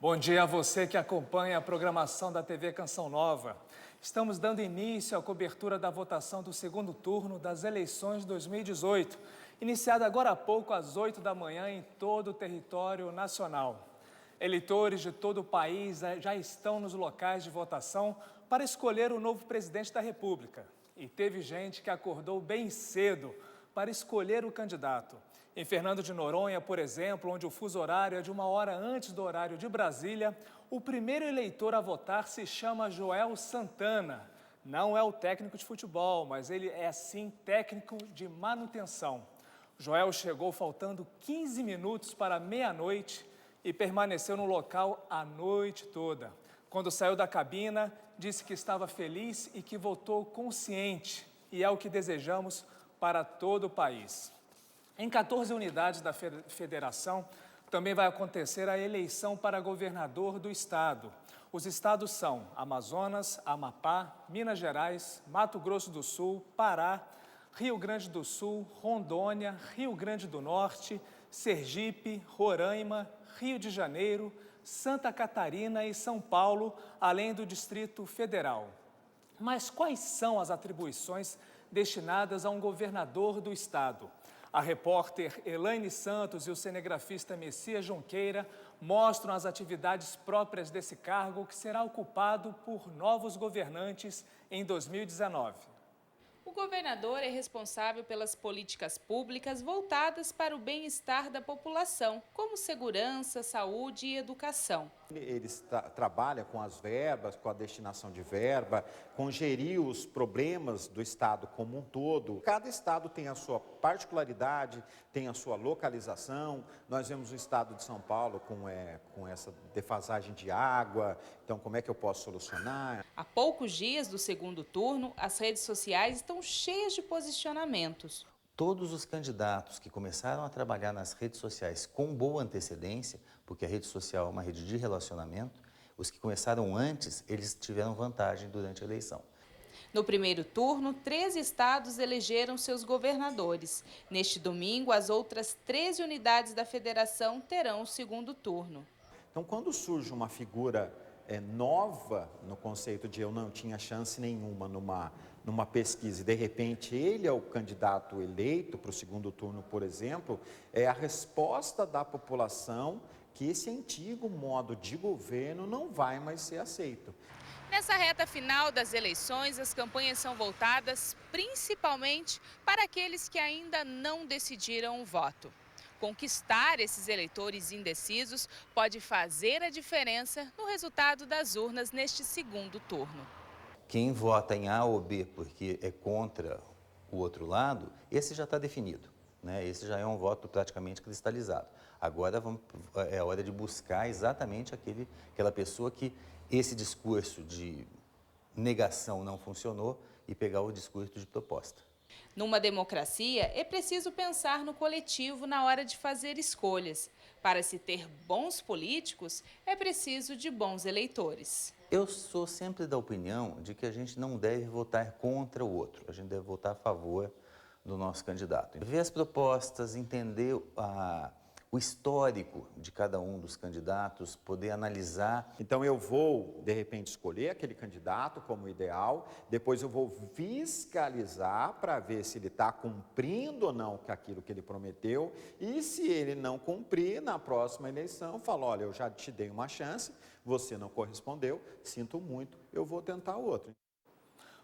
Bom dia a você que acompanha a programação da TV Canção Nova. Estamos dando início à cobertura da votação do segundo turno das eleições de 2018, iniciada agora há pouco às 8 da manhã em todo o território nacional. Eleitores de todo o país já estão nos locais de votação para escolher o novo presidente da República. E teve gente que acordou bem cedo para escolher o candidato. Em Fernando de Noronha, por exemplo, onde o fuso horário é de 1 hora antes do horário de Brasília, o primeiro eleitor a votar se chama Joel Santana. Não é o técnico de futebol, mas ele é sim técnico de manutenção. Joel chegou faltando 15 minutos para meia-noite e permaneceu no local a noite toda. Quando saiu da cabina, disse que estava feliz e que votou consciente. E é o que desejamos para todo o país. Em 14 unidades da federação, também vai acontecer a eleição para governador do estado. Os estados são Amazonas, Amapá, Minas Gerais, Mato Grosso do Sul, Pará, Rio Grande do Sul, Rondônia, Rio Grande do Norte, Sergipe, Roraima, Rio de Janeiro, Santa Catarina e São Paulo, além do Distrito Federal. Mas quais são as atribuições destinadas a um governador do estado? A repórter Elaine Santos e o cinegrafista Messias Junqueira mostram as atividades próprias desse cargo que será ocupado por novos governantes em 2019. O governador é responsável pelas políticas públicas voltadas para o bem-estar da população, como segurança, saúde e educação. Ele trabalha com as verbas, com a destinação de verba, com gerir os problemas do estado como um todo. Cada estado tem a sua particularidade, tem a sua localização. Nós vemos o estado de São Paulo com essa defasagem de água, então como é que eu posso solucionar? Há poucos dias do segundo turno, as redes sociais estão cheias de posicionamentos. Todos os candidatos que começaram a trabalhar nas redes sociais com boa antecedência, porque a rede social é uma rede de relacionamento, os que começaram antes, eles tiveram vantagem durante a eleição. No primeiro turno, 13 estados elegeram seus governadores. Neste domingo, as outras 13 unidades da federação terão o segundo turno. Então, quando surge uma figura nova no conceito de eu não tinha chance nenhuma numa pesquisa e de repente ele é o candidato eleito para o segundo turno, por exemplo, é a resposta da população que esse antigo modo de governo não vai mais ser aceito. Nessa reta final das eleições, as campanhas são voltadas principalmente para aqueles que ainda não decidiram o voto. Conquistar esses eleitores indecisos pode fazer a diferença no resultado das urnas neste segundo turno. Quem vota em A ou B porque é contra o outro lado, esse já está definido, né? Esse já é um voto praticamente cristalizado. Agora é a hora de buscar exatamente aquela pessoa que esse discurso de negação não funcionou e pegar o discurso de proposta. Numa democracia, é preciso pensar no coletivo na hora de fazer escolhas. Para se ter bons políticos, é preciso de bons eleitores. Eu sou sempre da opinião de que a gente não deve votar contra o outro, a gente deve votar a favor do nosso candidato. Ver as propostas, entender o histórico de cada um dos candidatos, poder analisar. Então eu vou, de repente, escolher aquele candidato como ideal, depois eu vou fiscalizar para ver se ele está cumprindo ou não com aquilo que ele prometeu, e se ele não cumprir, na próxima eleição, eu falo, olha, eu já te dei uma chance, você não correspondeu, sinto muito, eu vou tentar outro.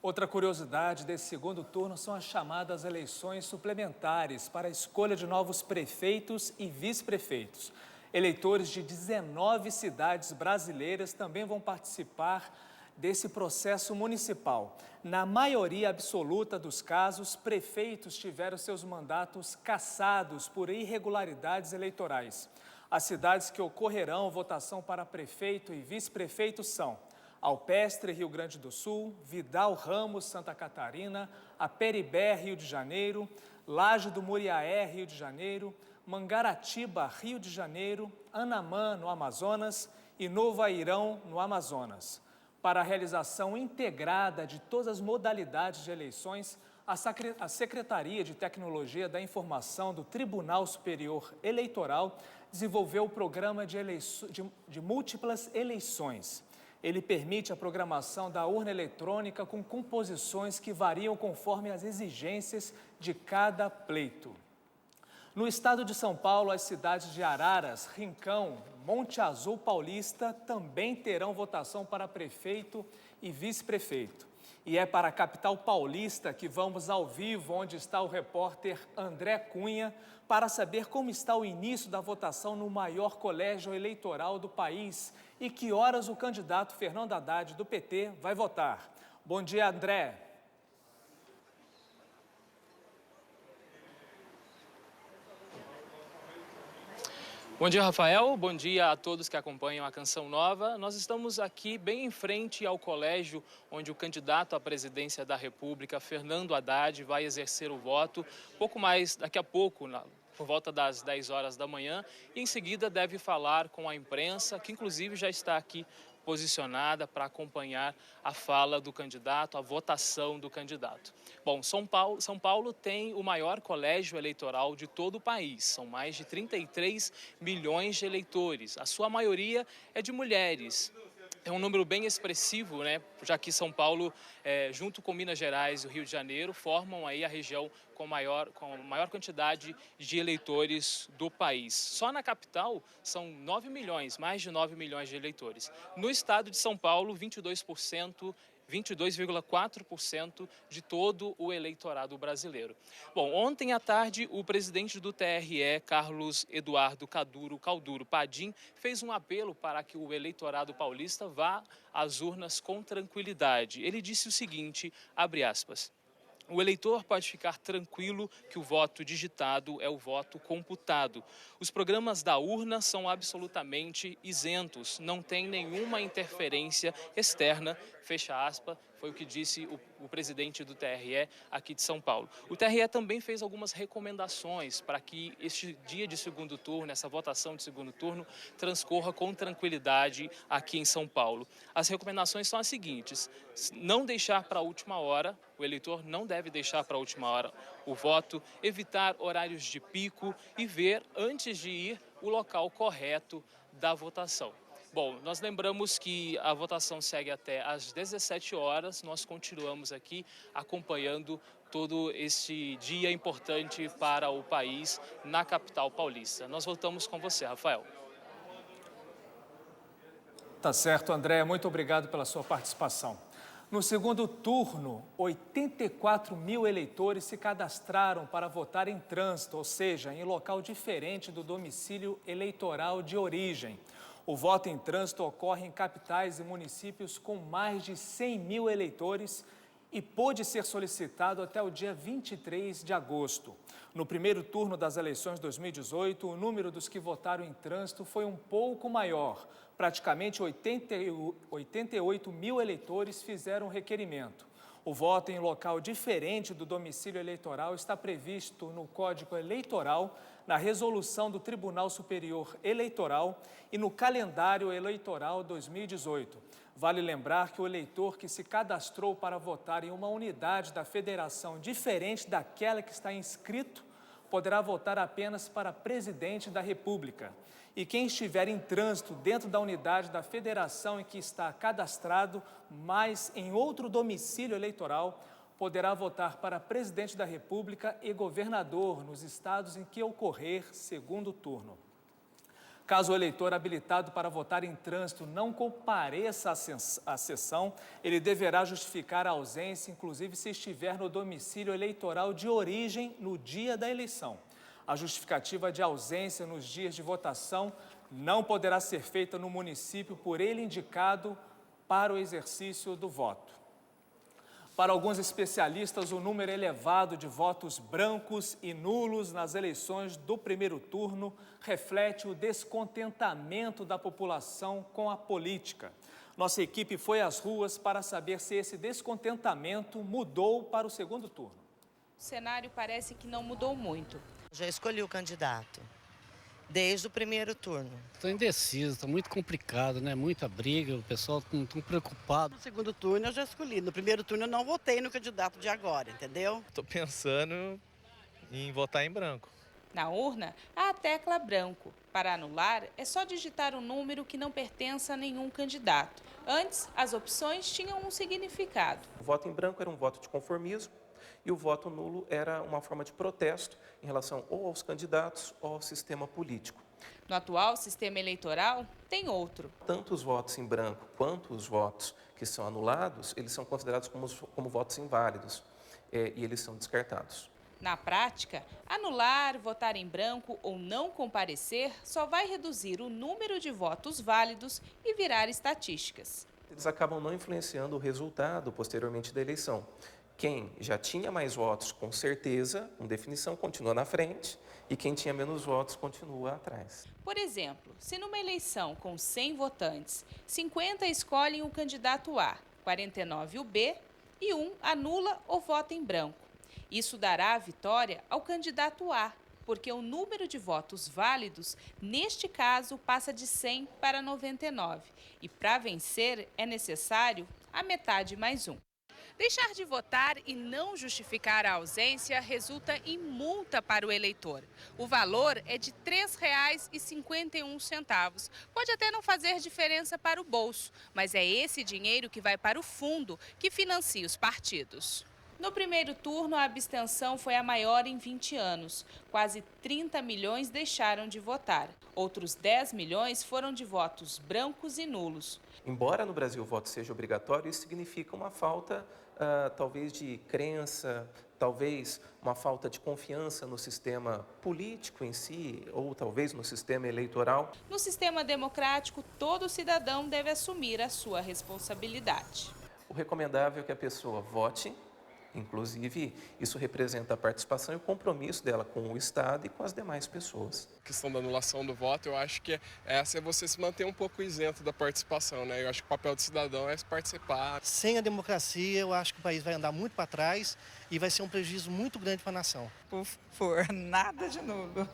Outra curiosidade desse segundo turno são as chamadas eleições suplementares para a escolha de novos prefeitos e vice-prefeitos. Eleitores de 19 cidades brasileiras também vão participar desse processo municipal. Na maioria absoluta dos casos, prefeitos tiveram seus mandatos cassados por irregularidades eleitorais. As cidades que ocorrerão votação para prefeito e vice-prefeito são Alpestre, Rio Grande do Sul, Vidal Ramos, Santa Catarina, Aperibé, Rio de Janeiro, Laje do Muriaé, Rio de Janeiro, Mangaratiba, Rio de Janeiro, Anamã, no Amazonas e Novo Airão, no Amazonas. Para a realização integrada de todas as modalidades de eleições, a Secretaria de Tecnologia da Informação do Tribunal Superior Eleitoral desenvolveu o programa de múltiplas eleições. Ele permite a programação da urna eletrônica com composições que variam conforme as exigências de cada pleito. No estado de São Paulo, as cidades de Araras, Rincão, Monte Azul Paulista também terão votação para prefeito e vice-prefeito. E é para a capital paulista que vamos ao vivo, onde está o repórter André Cunha, para saber como está o início da votação no maior colégio eleitoral do país e que horas o candidato Fernando Haddad, do PT, vai votar. Bom dia, André. Bom dia, Rafael. Bom dia a todos que acompanham a Canção Nova. Nós estamos aqui bem em frente ao colégio onde o candidato à presidência da República, Fernando Haddad, vai exercer o voto. Pouco mais daqui a pouco, por volta das 10 horas da manhã, e em seguida deve falar com a imprensa, que inclusive já está aqui posicionada para acompanhar a fala do candidato, a votação do candidato. Bom, São Paulo tem o maior colégio eleitoral de todo o país. São mais de 33 milhões de eleitores. A sua maioria é de mulheres. É um número bem expressivo, né? Já que São Paulo, junto com Minas Gerais e o Rio de Janeiro, formam aí a região com maior quantidade de eleitores do país. Só na capital são 9 milhões, mais de 9 milhões de eleitores. No estado de São Paulo, 22,4% de todo o eleitorado brasileiro. Bom, ontem à tarde, o presidente do TRE, Carlos Eduardo Calduro Padim, fez um apelo para que o eleitorado paulista vá às urnas com tranquilidade. Ele disse o seguinte, abre aspas: o eleitor pode ficar tranquilo que o voto digitado é o voto computado. Os programas da urna são absolutamente isentos, não tem nenhuma interferência externa, fecha aspas, foi o que disse o presidente do TRE aqui de São Paulo. O TRE também fez algumas recomendações para que este dia de segundo turno, essa votação de segundo turno, transcorra com tranquilidade aqui em São Paulo. As recomendações são as seguintes: não deixar para a última hora, o eleitor não deve deixar para a última hora o voto, evitar horários de pico e ver, antes de ir, o local correto da votação. Bom, nós lembramos que a votação segue até às 17 horas. Nós continuamos aqui acompanhando todo esse dia importante para o país na capital paulista. Nós voltamos com você, Rafael. Tá certo, André. Muito obrigado pela sua participação. No segundo turno, 84 mil eleitores se cadastraram para votar em trânsito, ou seja, em local diferente do domicílio eleitoral de origem. O voto em trânsito ocorre em capitais e municípios com mais de 100 mil eleitores e pôde ser solicitado até o dia 23 de agosto. No primeiro turno das eleições de 2018, o número dos que votaram em trânsito foi um pouco maior. Praticamente 88 mil eleitores fizeram requerimento. O voto em local diferente do domicílio eleitoral está previsto no Código Eleitoral, na Resolução do Tribunal Superior Eleitoral e no Calendário Eleitoral 2018. Vale lembrar que o eleitor que se cadastrou para votar em uma unidade da federação diferente daquela que está inscrito poderá votar apenas para presidente da República. E quem estiver em trânsito dentro da unidade da federação em que está cadastrado, mas em outro domicílio eleitoral, poderá votar para presidente da República e governador nos estados em que ocorrer segundo turno. Caso o eleitor habilitado para votar em trânsito não compareça à sessão, ele deverá justificar a ausência, inclusive se estiver no domicílio eleitoral de origem no dia da eleição. A justificativa de ausência nos dias de votação não poderá ser feita no município por ele indicado para o exercício do voto. Para alguns especialistas, o número elevado de votos brancos e nulos nas eleições do primeiro turno reflete o descontentamento da população com a política. Nossa equipe foi às ruas para saber se esse descontentamento mudou para o segundo turno. O cenário parece que não mudou muito. Já escolhi o candidato. Desde o primeiro turno. Estou indeciso, está muito complicado, né? Muita briga, o pessoal está preocupado. No segundo turno eu já escolhi, no primeiro turno eu não votei no candidato de agora, entendeu? Estou pensando em votar em branco. Na urna, há a tecla branco. Para anular, é só digitar um número que não pertença a nenhum candidato. Antes, as opções tinham um significado. O voto em branco era um voto de conformismo e o voto nulo era uma forma de protesto em relação ou aos candidatos ou ao sistema político. No atual sistema eleitoral, tem outro. Tanto os votos em branco quanto os votos que são anulados, eles são considerados como votos inválidos e eles são descartados. Na prática, anular, votar em branco ou não comparecer só vai reduzir o número de votos válidos e virar estatísticas. Eles acabam não influenciando o resultado posteriormente da eleição. Quem já tinha mais votos, com certeza, com definição, continua na frente, e quem tinha menos votos continua atrás. Por exemplo, se numa eleição com 100 votantes, 50 escolhem o candidato A, 49 o B e 1 anula ou vota em branco. Isso dará a vitória ao candidato A, porque o número de votos válidos, neste caso, passa de 100 para 99. E para vencer é necessário a metade mais 1. Deixar de votar e não justificar a ausência resulta em multa para o eleitor. O valor é de R$ 3,51. Pode até não fazer diferença para o bolso, mas é esse dinheiro que vai para o fundo que financia os partidos. No primeiro turno, a abstenção foi a maior em 20 anos. Quase 30 milhões deixaram de votar. Outros 10 milhões foram de votos brancos e nulos. Embora no Brasil o voto seja obrigatório, isso significa uma falta, talvez, de crença, talvez uma falta de confiança no sistema político em si, ou talvez no sistema eleitoral. No sistema democrático, todo cidadão deve assumir a sua responsabilidade. O recomendável é que a pessoa vote. Inclusive, isso representa a participação e o compromisso dela com o Estado e com as demais pessoas. A questão da anulação do voto, eu acho que essa é você se manter um pouco isento da participação, né? Eu acho que o papel do cidadão é participar. Sem a democracia, eu acho que o país vai andar muito para trás e vai ser um prejuízo muito grande para a nação. Por favor, nada de nulo.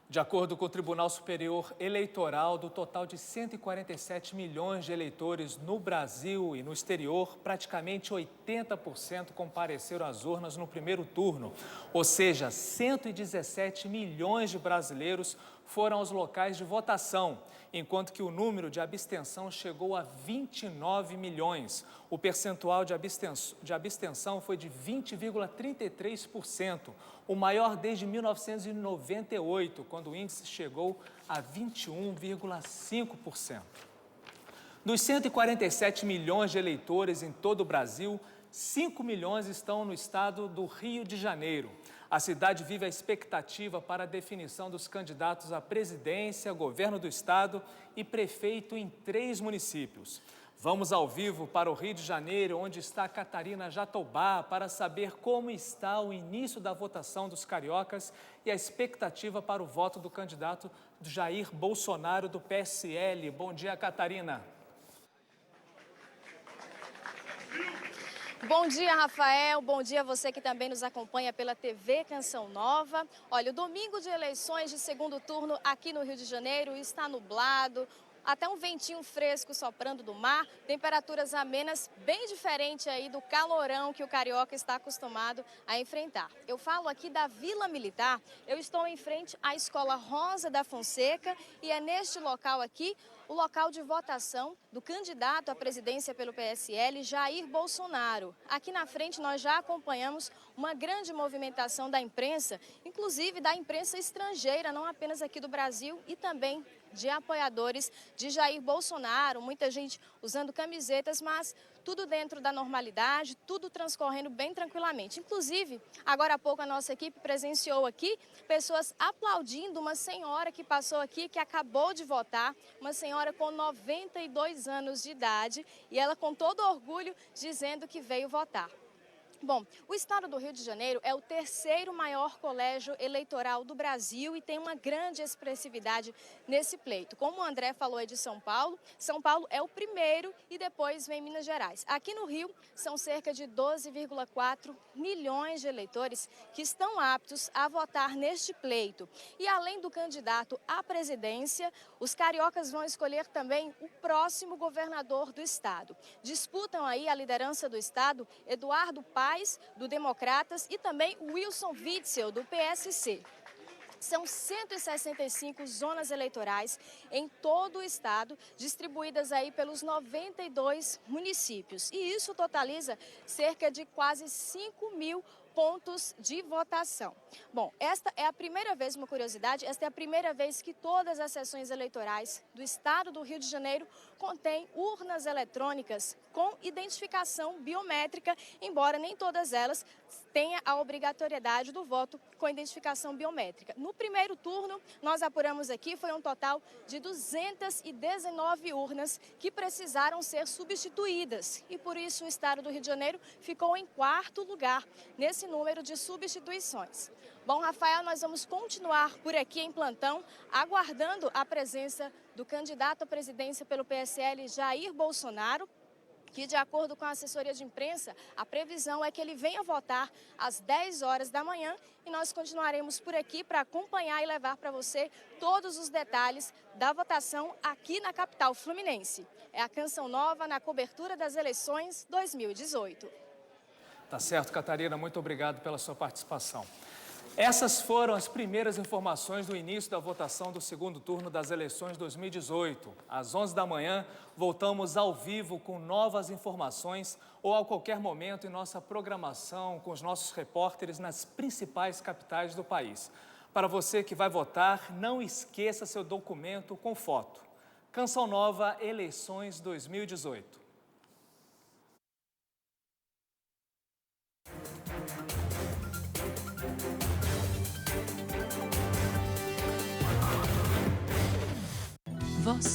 De acordo com o Tribunal Superior Eleitoral, do total de 147 milhões de eleitores no Brasil e no exterior, praticamente 80% compareceram às urnas no primeiro turno. Ou seja, 117 milhões de brasileiros foram aos locais de votação, enquanto que o número de abstenção chegou a 29 milhões. O percentual de abstenção foi de 20,33%, o maior desde 1998, quando o índice chegou a 21,5%. Dos 147 milhões de eleitores em todo o Brasil, 5 milhões estão no estado do Rio de Janeiro. A cidade vive a expectativa para a definição dos candidatos à presidência, governo do estado e prefeito em 3 municípios. Vamos ao vivo para o Rio de Janeiro, onde está a Catarina Jatobá, para saber como está o início da votação dos cariocas e a expectativa para o voto do candidato Jair Bolsonaro, do PSL. Bom dia, Catarina. Bom dia, Rafael. Bom dia a você que também nos acompanha pela TV Canção Nova. Olha, o domingo de eleições de segundo turno aqui no Rio de Janeiro está nublado, até um ventinho fresco soprando do mar, temperaturas amenas, bem diferente aí do calorão que o carioca está acostumado a enfrentar. Eu falo aqui da Vila Militar, eu estou em frente à Escola Rosa da Fonseca e é neste local aqui o local de votação do candidato à presidência pelo PSL, Jair Bolsonaro. Aqui na frente nós já acompanhamos uma grande movimentação da imprensa, inclusive da imprensa estrangeira, não apenas aqui do Brasil, e também de apoiadores de Jair Bolsonaro, muita gente usando camisetas, mas tudo dentro da normalidade, tudo transcorrendo bem tranquilamente. Inclusive, agora há pouco a nossa equipe presenciou aqui pessoas aplaudindo uma senhora que passou aqui, que acabou de votar, uma senhora com 92 anos de idade, e ela com todo orgulho dizendo que veio votar. Bom, o estado do Rio de Janeiro é o terceiro maior colégio eleitoral do Brasil e tem uma grande expressividade nesse pleito. Como o André falou aí de São Paulo é o primeiro e depois vem Minas Gerais. Aqui no Rio são cerca de 12,4 milhões de eleitores que estão aptos a votar neste pleito. E além do candidato à presidência, os cariocas vão escolher também o próximo governador do estado. Disputam aí a liderança do estado Eduardo Paes, do Democratas, e também Wilson Witzel, do PSC. São 165 zonas eleitorais em todo o estado, distribuídas aí pelos 92 municípios. E isso totaliza cerca de quase 5 mil pontos de votação. Bom, esta é a primeira vez, uma curiosidade, esta é a primeira vez que todas as sessões eleitorais do estado do Rio de Janeiro contêm urnas eletrônicas com identificação biométrica, embora nem todas elas tenham a obrigatoriedade do voto com identificação biométrica. No primeiro turno, nós apuramos aqui, foi um total de 219 urnas que precisaram ser substituídas e por isso o estado do Rio de Janeiro ficou em quarto lugar nesse número de substituições. Bom, Rafael, nós vamos continuar por aqui em plantão, aguardando a presença do candidato à presidência pelo PSL, Jair Bolsonaro, que, de acordo com a assessoria de imprensa, a previsão é que ele venha votar às 10 horas da manhã e nós continuaremos por aqui para acompanhar e levar para você todos os detalhes da votação aqui na capital fluminense. É a Canção Nova na cobertura das eleições 2018. Tá certo, Catarina, muito obrigado pela sua participação. Essas foram as primeiras informações do início da votação do segundo turno das eleições 2018. Às 11 da manhã, voltamos ao vivo com novas informações ou a qualquer momento em nossa programação com os nossos repórteres nas principais capitais do país. Para você que vai votar, não esqueça seu documento com foto. Canção Nova, Eleições 2018. Voz